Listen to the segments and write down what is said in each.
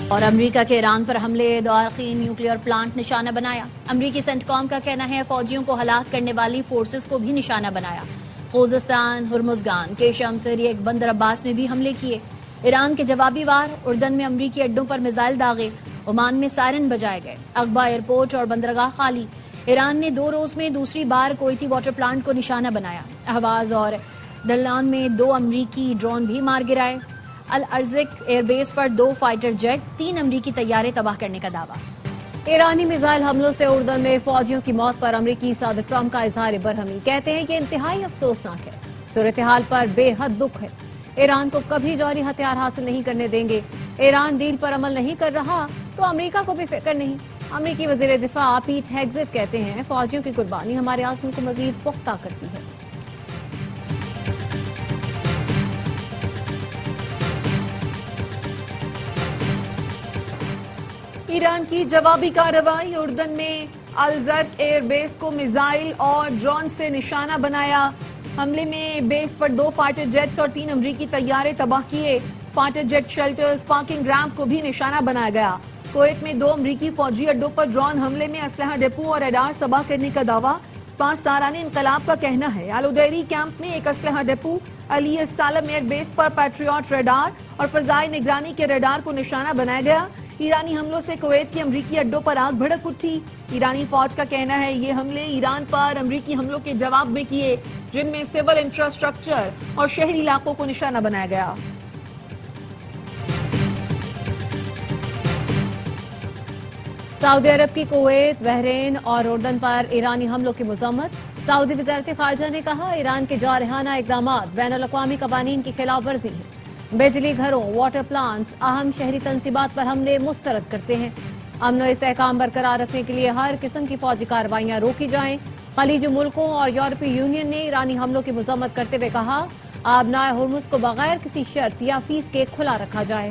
اور امریکہ کے ایران پر حملے دارقین نیوکلیئر پلانٹ نشانہ بنایا۔ امریکی سینٹکام کا کہنا ہے فوجیوں کو ہلاک کرنے والی فورسز کو بھی نشانہ بنایا۔ خوزستان، ہرمزگان، کیشم، سریک، بندر عباس میں بھی حملے کیے۔ ایران کے جوابی وار، اردن میں امریکی اڈوں پر میزائل داغے، عمان میں سائرن بجائے گئے، عقبہ ایئرپورٹ اور بندرگاہ خالی۔ ایران نے 2 روز میں دوسری بار کویتی واٹر پلانٹ کو نشانہ بنایا۔ اہواز اور دلان میں 2 امریکی ڈرون بھی مار گرائے۔ الارزق ایئر بیس پر 2 فائٹر جیٹ، 3 امریکی طیارے تباہ کرنے کا دعویٰ۔ ایرانی میزائل حملوں سے اردن میں فوجیوں کی موت پر امریکی صدر ٹرمپ کا اظہار برہمی، کہتے ہیں کہ انتہائی افسوسناک ہے، صورتحال پر بے حد دکھ ہے، ایران کو کبھی جوہری ہتھیار حاصل نہیں کرنے دیں گے، ایران ڈیل پر عمل نہیں کر رہا تو امریکہ کو بھی فکر نہیں۔ امریکی وزیر دفاع پیٹ ہیگزٹ کہتے ہیں فوجیوں کی قربانی ہمارے عزم کو مزید پختہ کرتی ہے۔ ایران کی جوابی کارروائی، اردن میں الزرق ایئر بیس کو میزائل اور ڈرون سے نشانہ بنایا۔ حملے میں بیس پر 2 فائٹر جیٹس اور 3 امریکی طیارے تباہ کیے۔ Fighter jet shelters, parking ramp کو بھی نشانہ بنایا گیا۔ کویت میں 2 امریکی فوجی اڈوں پر ڈرون حملے میں اسلحہ ڈپو اور ریڈار تباہ کرنے کا دعویٰ، 5 تاران انقلاب کا کہنا ہے الودیری کیمپ میں ایک اسلحہ ڈپو، علی السالم ایئر بیس پر پیٹریوٹ ریڈار اور فضائی نگرانی کے ریڈار کو نشانہ بنایا گیا۔ ایرانی حملوں سے کویت کے امریکی اڈوں پر آگ بھڑک اٹھی۔ ایرانی فوج کا کہنا ہے یہ حملے ایران پر امریکی حملوں کے جواب میں کیے، جن میں سول انفراسٹرکچر اور شہری علاقوں کو نشانہ بنایا گیا۔ سعودی عرب کی کویت، بحرین اور اردن پر ایرانی حملوں کی مذمت۔ سعودی وزارت خارجہ نے کہا ایران کے جارحانہ اقدامات بین الاقوامی قوانین کی خلاف ورزی ہے۔ بجلی گھروں، واٹر پلانٹس، اہم شہری تنصیبات پر حملے مسترد کرتے ہیں۔ امن و استحکام برقرار رکھنے کے لیے ہر قسم کی فوجی کارروائیاں روکی جائیں۔ خلیجی ملکوں اور یورپی یونین نے ایرانی حملوں کی مذمت کرتے ہوئے کہا آبنائے ہرمز کو بغیر کسی شرط یا فیس کے کھلا رکھا جائے۔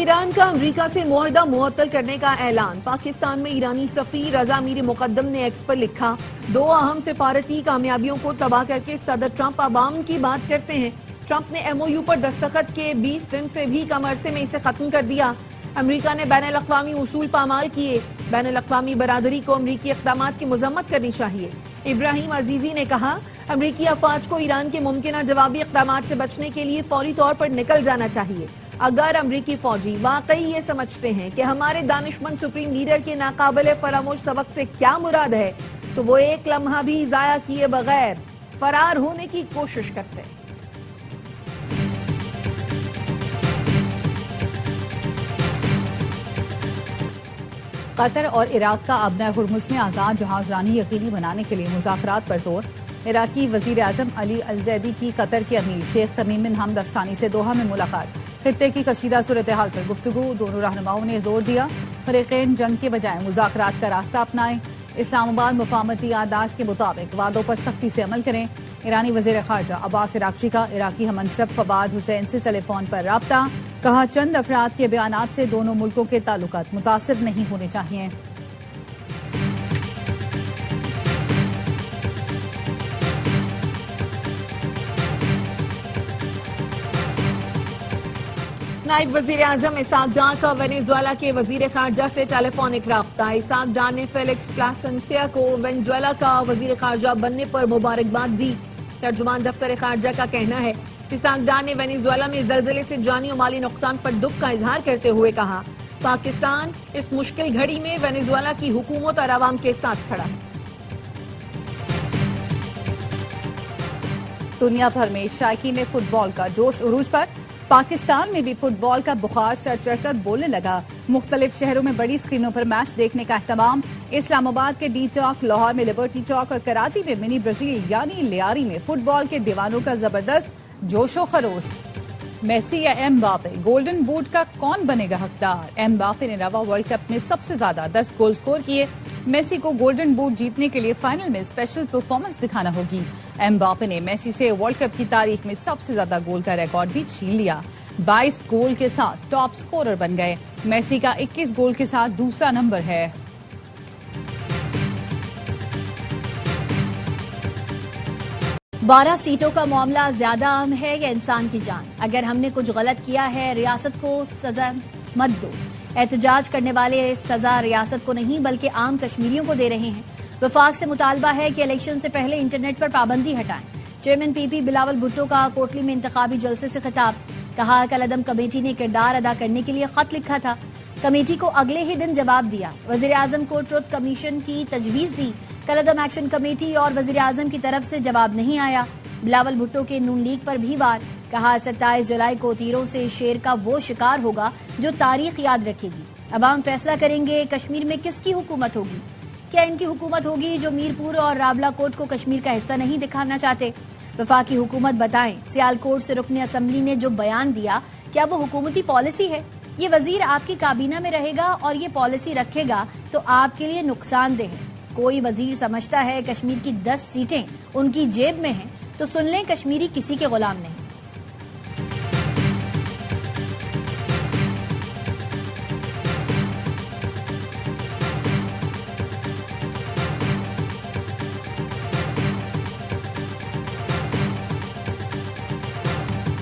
ایران کا امریکہ سے معاہدہ معطل کرنے کا اعلان۔ پاکستان میں ایرانی سفیر رضا میر مقدم نے ایکس پر لکھا 2 اہم سفارتی کامیابیوں کو تباہ کر کے صدر ٹرمپ عوام کی بات کرتے ہیں۔ ٹرمپ نے ایم او یو پر دستخط کے 20 دن سے بھی کم عرصے میں اسے ختم کر دیا۔ امریکہ نے بین الاقوامی اصول پامال کیے۔ بین الاقوامی برادری کو امریکی اقدامات کی مذمت کرنی چاہیے۔ ابراہیم عزیزی نے کہا امریکی افواج کو ایران کے ممکنہ جوابی اقدامات سے بچنے کے لیے فوری طور پر نکل جانا چاہیے۔ اگر امریکی فوجی واقعی یہ سمجھتے ہیں کہ ہمارے دانشمند سپریم لیڈر کے ناقابل فراموش سبق سے کیا مراد ہے تو وہ ایک لمحہ بھی ضائع کیے بغیر فرار ہونے کی کوشش کرتے ہیں۔ قطر اور عراق کا آبنائے ہرمز میں آزاد جہاز رانی یقینی بنانے کے لیے مذاکرات پر زور۔ عراقی وزیر اعظم علی الزیدی کی قطر کے امیر شیخ تمیم بن حمد الثانی سے دوحہ میں ملاقات۔ خطے کی کشیدہ صورتحال پر گفتگو، دونوں رہنماؤں نے زور دیا فریقین جنگ کے بجائے مذاکرات کا راستہ اپنائیں۔ اسلام آباد مفاہمتی یادداشت کے مطابق وعدوں پر سختی سے عمل کریں۔ ایرانی وزیر خارجہ عباس عراقچی کا عراقی ہم منصب فواد حسین سے ٹیلی فون پر رابطہ، کہا چند افراد کے بیانات سے دونوں ملکوں کے تعلقات متاثر نہیں ہونے چاہیے۔ نائب وزیر اعظم اسحاق ڈار کا وینیزویلا کے وزیر خارجہ سے ٹیلی فونک رابطہ۔ اسحاق ڈار نے فیلکس پلاسنسیا کو وینیزویلا کا وزیر خارجہ بننے پر مبارکباد دی۔ ترجمان دفتر خارجہ کا کہنا ہے اسحاق ڈار نے وینیزویلا میں زلزلے سے جانی و مالی نقصان پر دکھ کا اظہار کرتے ہوئے کہا پاکستان اس مشکل گھڑی میں وینیزویلا کی حکومت اور عوام کے ساتھ کھڑا ہے۔ دنیا بھر میں شائقین فٹ بال کا جوش عروج پر، پاکستان میں بھی فٹ بال کا بخار سر چڑھ کر بولنے لگا۔ مختلف شہروں میں بڑی اسکرینوں پر میچ دیکھنے کا اہتمام۔ اسلام آباد کے ڈی چوک، لاہور میں لبرٹی چوک اور کراچی میں منی برازیل یعنی لیاری میں فٹ بال کے دیوانوں کا زبردست جوش و خروش۔ میسی یا ایم باپے، گولڈن بوٹ کا کون بنے گا حقدار؟ ایم باپے نے رواں ورلڈ کپ میں سب سے زیادہ 10 گول سکور کیے۔ میسی کو گولڈن بوٹ جیتنے کے لیے فائنل میں اسپیشل پرفارمنس دکھانا ہوگی۔ ایم باپے نے میسی سے ورلڈ کپ کی تاریخ میں سب سے زیادہ گول کا ریکارڈ بھی چھین لیا۔ 22 گول کے ساتھ ٹاپ سکورر بن گئے۔ میسی کا 21 گول کے ساتھ دوسرا نمبر ہے۔ 12 سیٹوں کا معاملہ زیادہ اہم ہے یا انسان کی جان؟ اگر ہم نے کچھ غلط کیا ہے ریاست کو سزا مت دو۔ احتجاج کرنے والے سزا ریاست کو نہیں بلکہ عام کشمیریوں کو دے رہے ہیں۔ وفاق سے مطالبہ ہے کہ الیکشن سے پہلے انٹرنیٹ پر پابندی ہٹائیں۔ چیئرمین پی پی بلاول بھٹو کا کوٹلی میں انتخابی جلسے سے خطاب، کہا کالعدم کمیٹی نے کردار ادا کرنے کے لیے خط لکھا تھا، کمیٹی کو اگلے ہی دن جواب دیا۔ وزیر اعظم کو ٹروتھ کمیشن کی تجویز دی، کالعدم ایکشن کمیٹی اور وزیر اعظم کی طرف سے جواب نہیں آیا۔ بلاول بھٹو کے نون لیگ پر بھی وار، کہا 27 جولائی کو تیروں سے شیر کا وہ شکار ہوگا جو تاریخ یاد رکھے گی۔ عوام فیصلہ کریں گے کشمیر میں کس کی حکومت ہوگی۔ کیا ان کی حکومت ہوگی جو میرپور اور رابلہ کوٹ کو کشمیر کا حصہ نہیں دکھانا چاہتے؟ وفاقی حکومت بتائیں، سیالکوٹ سے رکن اسمبلی نے جو بیان دیا کیا وہ حکومتی پالیسی ہے؟ یہ وزیر آپ کی کابینہ میں رہے گا اور یہ پالیسی رکھے گا تو آپ کے لیے نقصان دہ ہے۔ کوئی وزیر سمجھتا ہے کشمیر کی 10 سیٹیں ان کی جیب میں ہیں تو سن لیں کشمیری کسی کے غلام نہیں۔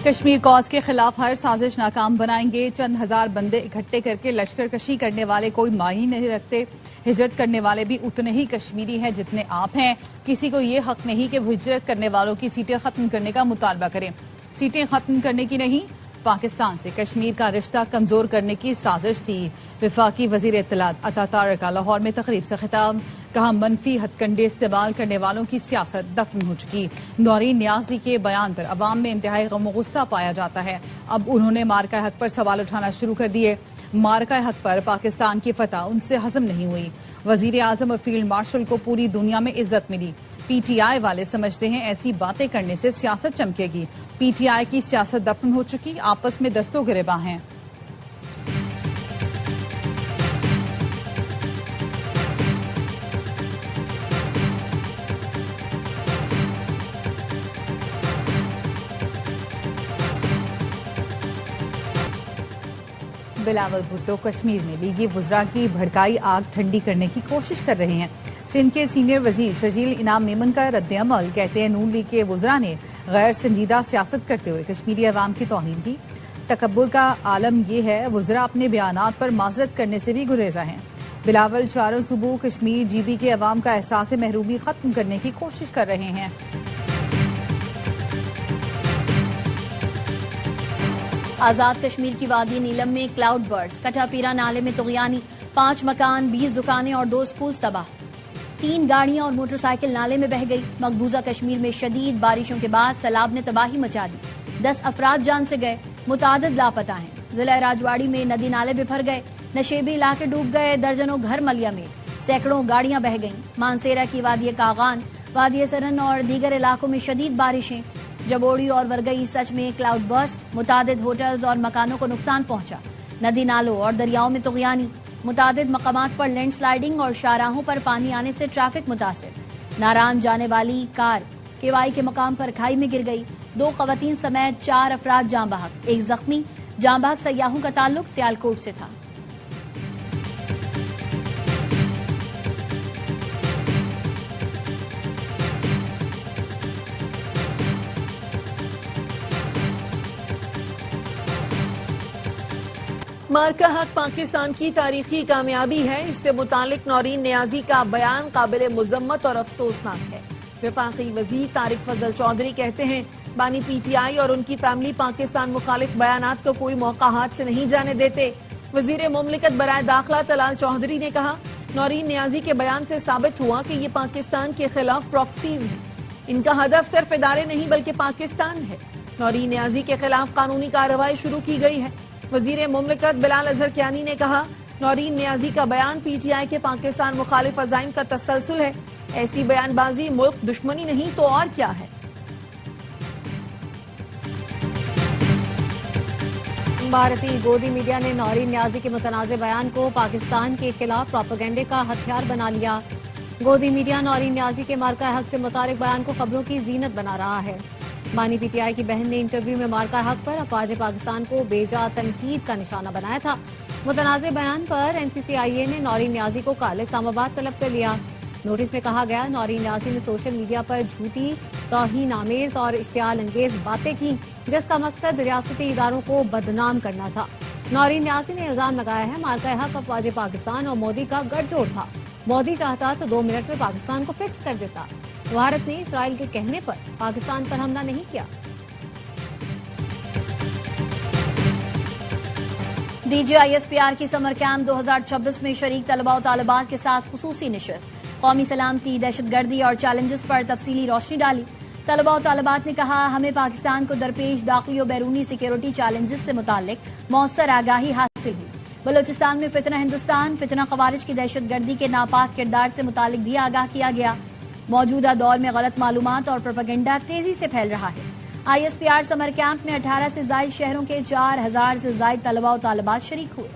کشمیر کاز کے خلاف ہر سازش ناکام بنائیں گے۔ چند ہزار بندے اکٹھے کر کے لشکر کشی کرنے والے کوئی معنی نہیں رکھتے۔ ہجرت کرنے والے بھی اتنے ہی کشمیری ہیں جتنے آپ ہیں۔ کسی کو یہ حق نہیں کہ وہ ہجرت کرنے والوں کی سیٹیں ختم کرنے کا مطالبہ کریں۔ سیٹیں ختم کرنے کی نہیں، پاکستان سے کشمیر کا رشتہ کمزور کرنے کی سازش تھی۔ وفاقی وزیر اطلاعات عطا طارق کا لاہور میں تقریب سے خطاب، کہا منفی ہتھ کنڈے استعمال کرنے والوں کی سیاست دفن ہو چکی۔ نورین نیازی کے بیان پر عوام میں انتہائی غم و غصہ پایا جاتا ہے۔ اب انہوں نے مارکہ حق پر سوال اٹھانا شروع کر دیے۔ مارکہ حق پر پاکستان کی فتح ان سے ہضم نہیں ہوئی۔ وزیر اعظم اور فیلڈ مارشل کو پوری دنیا میں عزت ملی۔ پی ٹی آئی والے سمجھتے ہیں ایسی باتیں کرنے سے سیاست چمکے گی۔ پی ٹی آئی کی سیاست دفن ہو چکی، آپس میں دست و گریباں ہیں۔ بلاول بھٹو کشمیر میں لیگی وزراء کی بھڑکائی آگ ٹھنڈی کرنے کی کوشش کر رہے ہیں۔ سندھ کے سینئر وزیر شرجیل انعام میمن کا رد عمل، کہتے ہیں نون لیگ کے وزراء نے غیر سنجیدہ سیاست کرتے ہوئے کشمیری عوام کی توہین کی۔ تکبر کا عالم یہ ہے وزراء اپنے بیانات پر معذرت کرنے سے بھی گریزاں ہیں۔ بلاول چاروں صوبوں کشمیر جی بی کے عوام کا احساس محرومی ختم کرنے کی کوشش کر رہے ہیں۔ آزاد کشمیر کی وادی نیلم میں کلاؤڈ برڈز، کٹھا پیرا نالے میں طغیانی، 5 مکان، 20 دکانیں اور 2 سکولز تباہ، 3 گاڑیاں اور موٹر سائیکل نالے میں بہہ گئی۔ مقبوضہ کشمیر میں شدید بارشوں کے بعد سیلاب نے تباہی مچا دی، 10 افراد جان سے گئے، متعدد لاپتہ ہیں۔ ضلع راجواڑی میں ندی نالے بپھر گئے، نشیبی علاقے ڈوب گئے، درجنوں گھر ملیا میں، سینکڑوں گاڑیاں بہہ گئیں۔ مانسیرا کی وادی کاغان، وادی سرن اور دیگر علاقوں میں شدید بارشیں۔ جبوڑی اور ورگئی سچ میں کلاؤڈ برسٹ، متعدد ہوٹلز اور مکانوں کو نقصان پہنچا۔ ندی نالوں اور دریاؤں میں طغیانی، متعدد مقامات پر لینڈ سلائیڈنگ اور شاہراہوں پر پانی آنے سے ٹریفک متاثر۔ ناران جانے والی کار کیوائی کے مقام پر کھائی میں گر گئی، 2 خواتین سمیت 4 افراد جاں بحق، 1 زخمی۔ جاں بحق سیاحوں کا تعلق سیالکوٹ سے تھا۔ مارکہ حق پاکستان کی تاریخی کامیابی ہے، اس سے متعلق نورین نیازی کا بیان قابل مذمت اور افسوسناک ہے۔ وفاقی وزیر طارق فضل چودھری کہتے ہیں بانی پی ٹی آئی اور ان کی فیملی پاکستان مخالف بیانات کو کوئی موقع ہاتھ سے نہیں جانے دیتے۔ وزیر مملکت برائے داخلہ طلال چودھری نے کہا نورین نیازی کے بیان سے ثابت ہوا کہ یہ پاکستان کے خلاف پراکسیز ہیں، ان کا ہدف صرف ادارے نہیں بلکہ پاکستان ہے۔ نورین نیازی کے خلاف قانونی کارروائی شروع کی گئی ہے۔ وزیر مملکت بلال اظہر کیانی نے کہا نورین نیازی کا بیان پی ٹی آئی کے پاکستان مخالف عزائم کا تسلسل ہے، ایسی بیان بازی ملک دشمنی نہیں تو اور کیا ہے۔ بھارتی گودی میڈیا نے نورین نیازی کے متنازع بیان کو پاکستان کے خلاف پروپیگنڈے کا ہتھیار بنا لیا۔ گودی میڈیا نورین نیازی کے مارکہ حق سے متعلق بیان کو خبروں کی زینت بنا رہا ہے۔ بانی پی ٹی آئی کی بہن نے انٹرویو میں مارکہ حق پر افواج پاکستان کو بیجا تنقید کا نشانہ بنایا تھا۔ متنازع بیان پر این سی سی آئی اے نے نورین نیازی کو کال اسلام آباد طلب کر لیا۔ نوٹس میں کہا گیا نورین نیازی نے سوشل میڈیا پر جھوٹی توہین آمیز اور اشتعال انگیز باتیں کی جس کا مقصد ریاستی اداروں کو بدنام کرنا تھا۔ نورین نیازی نے الزام لگایا ہے مارکہ حق افواج پاکستان اور مودی کا گٹھ جوڑ تھا۔ مودی چاہتا تو 2 منٹ میں پاکستان کو فکس کر دیتا۔ بھارت نے اسرائیل کے کہنے پر پاکستان پر حملہ نہیں کیا۔ D G I S P R کی سمر کیمپ 2026 میں شریک طلباء و طالبات کے ساتھ خصوصی نشست، قومی سلامتی، دہشت گردی اور چیلنجز پر تفصیلی روشنی ڈالی۔ طلباء و طالبات نے کہا ہمیں پاکستان کو درپیش داخلی و بیرونی سیکیورٹی چیلنجز سے متعلق مؤثر آگاہی حاصل ہوئی۔ بلوچستان میں فتنہ ہندوستان، فتنہ خوارج کی دہشت گردی کے ناپاک کردار سے متعلق بھی آگاہ کیا گیا۔ موجودہ دور میں غلط معلومات اور پروپیگنڈا تیزی سے پھیل رہا ہے۔ I S P R summer camp میں 18 سے زائد شہروں کے 4000 سے زائد طلباء و طالبات شریک ہوئے۔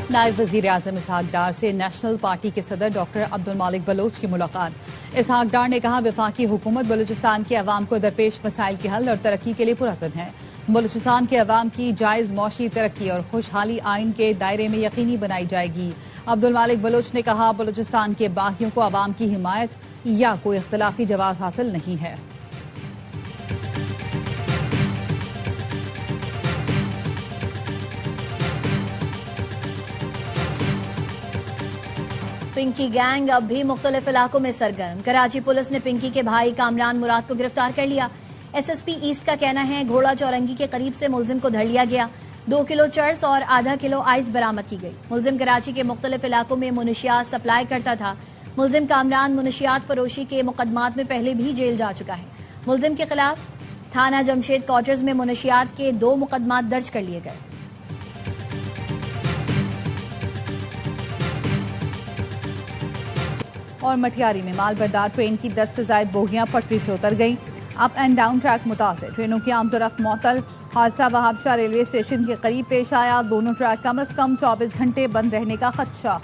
نائب وزیر اعظم اسحاق ڈار سے نیشنل پارٹی کے صدر ڈاکٹر عبدالمالک بلوچ کی ملاقات۔ اسحاق ڈار نے کہا وفاقی حکومت بلوچستان کے عوام کو درپیش مسائل کے حل اور ترقی کے لیے پرعزم ہے۔ بلوچستان کے عوام کی جائز معاشی ترقی اور خوشحالی آئین کے دائرے میں یقینی بنائی جائے گی۔ عبدالمالک بلوچ نے کہا بلوچستان کے باغیوں کو عوام کی حمایت یا کوئی اختلافی جواز حاصل نہیں ہے۔ پنکی گینگ اب بھی مختلف علاقوں میں سرگرم۔ کراچی پولیس نے پنکی کے بھائی کامران مراد کو گرفتار کر لیا۔ ایس ایس پی ایسٹ کا کہنا ہے گھوڑا چورنگی کے قریب سے ملزم کو دھر لیا گیا۔ 2 کلو چرس اور ½ کلو آئس برآمد کی گئی۔ ملزم کراچی کے مختلف علاقوں میں منشیات سپلائی کرتا تھا۔ ملزم کامران منشیات فروشی کے مقدمات میں پہلے بھی جیل جا چکا ہے۔ ملزم کے خلاف تھانہ جمشید کوارٹرز میں منشیات کے 2 مقدمات درج کر لیے گئے۔ اور مٹھیاری میں مال بردار ٹرین کی 10 سے زائد بوگیاں پٹری سے اتر گئیں۔ اپ اینڈ ڈاؤن ٹریک متاثر، ٹرینوں کی آمد و رفت معطل۔ حادثہ وہاب شاہ ریلوے اسٹیشن کے قریب پیش آیا۔ دونوں ٹریک کم از کم 24 گھنٹے بند رہنے کا خدشہ۔